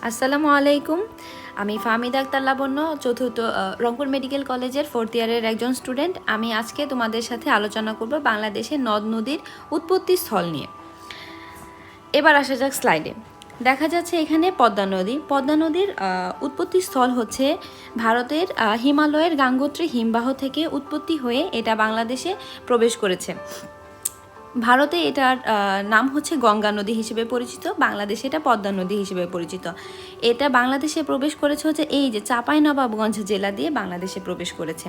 আসসালামু আলাইকুম। আমি ফাহমিদা আক্তার লাবণ্য, চতুর্থ রংপুর মেডিকেল কলেজের 4th ইয়ারের একজন স্টুডেন্ট। আমি আজকে তোমাদের সাথে আলোচনা করব বাংলাদেশের নদ নদীর উৎপত্তি স্থল নিয়ে। এবার আসা যাক স্লাইডে। দেখা যাচ্ছে এখানে পদ্মা নদী। পদ্মা নদীর উৎপত্তি স্থল হচ্ছে ভারতের হিমালয়ের গাঙ্গোত্রী হিমবাহ থেকে উৎপত্তি হয়ে এটা বাংলাদেশে প্রবেশ করেছে। ভারতে এটার নাম হচ্ছে গঙ্গা নদী হিসেবে পরিচিত, বাংলাদেশে এটা পদ্মা নদী হিসেবে পরিচিত। এটা বাংলাদেশে প্রবেশ করেছে হচ্ছে এই যে চাঁপাইনবাবগঞ্জ জেলা দিয়ে বাংলাদেশে প্রবেশ করেছে।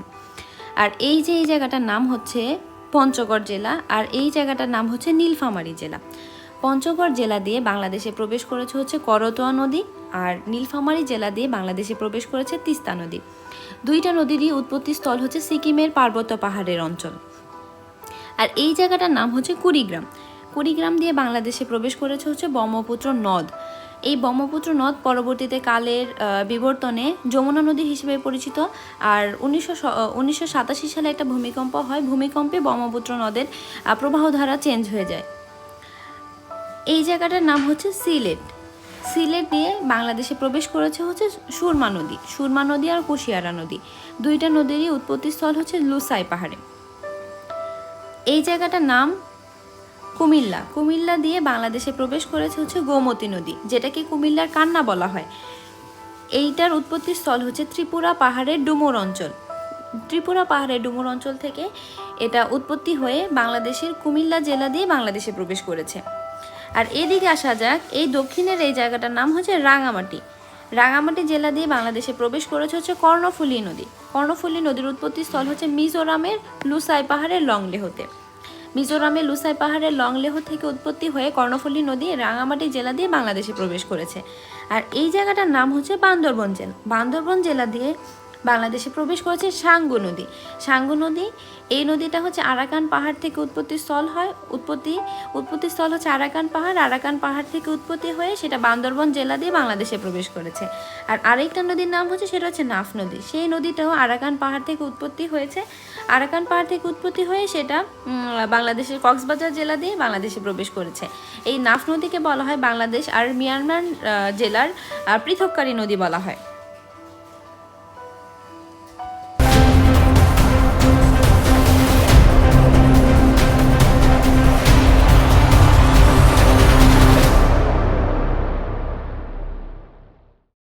আর এই যে এই জায়গাটার নাম হচ্ছে পঞ্চগড় জেলা, আর এই জায়গাটার নাম হচ্ছে নীলফামারী জেলা। পঞ্চগড় জেলা দিয়ে বাংলাদেশে প্রবেশ করেছে হচ্ছে করতোয়া নদী, আর নীলফামারী জেলা দিয়ে বাংলাদেশে প্রবেশ করেছে তিস্তা নদী। দুইটা নদীরই উৎপত্তি স্থল হচ্ছে সিকিমের পার্বত্য পাহাড়ের অঞ্চল। আর এই জায়গাটার নাম হচ্ছে কুড়িগ্রাম। কুড়িগ্রাম দিয়ে বাংলাদেশে প্রবেশ করেছে হচ্ছে ব্রহ্মপুত্র নদ। এই ব্রহ্মপুত্র নদ পরবর্তীতে কালের বিবর্তনে যমুনা নদী হিসেবে পরিচিত। আর 1987 সালে একটা ভূমিকম্প হয়, ভূমিকম্পে ব্রহ্মপুত্র নদের প্রবাহধারা চেঞ্জ হয়ে যায়। এই জায়গাটার নাম হচ্ছে সিলেট। সিলেট দিয়ে বাংলাদেশে প্রবেশ করেছে হচ্ছে সুরমা নদী। সুরমা নদী আর কুশিয়ারা নদী, দুইটা নদীরই উৎপত্তিস্থল হচ্ছে লুসাই পাহাড়ে। এই জায়গাটার নাম কুমিল্লা। কুমিল্লা দিয়ে বাংলাদেশে প্রবেশ করেছে হচ্ছে গোমতী নদী, যেটাকে কুমিল্লার কান্না বলা হয়। এইটার উৎপত্তি স্থল হচ্ছে ত্রিপুরা পাহাড়ের ডুমুর অঞ্চল। ত্রিপুরা পাহাড়ের ডুমুর অঞ্চল থেকে এটা উৎপত্তি হয়ে বাংলাদেশের কুমিল্লা জেলা দিয়ে বাংলাদেশে প্রবেশ করেছে। আর এদিকে আসা যাক, এই দক্ষিণের এই জায়গাটার নাম হচ্ছে রাঙামাটি। রাঙামাটি জেলা দিয়ে বাংলাদেশে প্রবেশ করেছে হচ্ছে কর্ণফুলী নদী। কর্ণফুলী নদীর উৎপত্তি স্থল হচ্ছে মিজোরামের লুসাই পাহাড়ের লংলেহতে। মিজোরামের লুসাই পাহাড়ের লংলেহ থেকে উৎপত্তি হয়ে কর্ণফুলী নদী রাঙামাটি জেলা দিয়ে বাংলাদেশে প্রবেশ করেছে। আর এই জায়গাটার নাম হচ্ছে বান্দরবন জেলা। বান্দরবন জেলা দিয়ে বাংলাদেশে প্রবেশ করেছে সাঙ্গু নদী। সাঙ্গু নদী, এই নদীটা হচ্ছে আরাকান পাহাড় থেকে উৎপত্তি স্থল হয়। উৎপত্তি স্থল হচ্ছে আরাকান পাহাড়। আরাকান পাহাড় থেকে উৎপত্তি হয়ে সেটা বান্দরবন জেলা দিয়ে বাংলাদেশে প্রবেশ করেছে। আর আরেকটা নদীর নাম হচ্ছে, সেটা হচ্ছে নাফ নদী। সেই নদীটাও আরাকান পাহাড় থেকে উৎপত্তি হয়েছে। আরাকান পাহাড় থেকে উৎপত্তি হয়ে সেটা বাংলাদেশের কক্সবাজার জেলা দিয়ে বাংলাদেশে প্রবেশ করেছে। এই নাফ নদীকে বলা হয় বাংলাদেশ আর মিয়ানমার জেলার পৃথককারী নদী বলা হয়।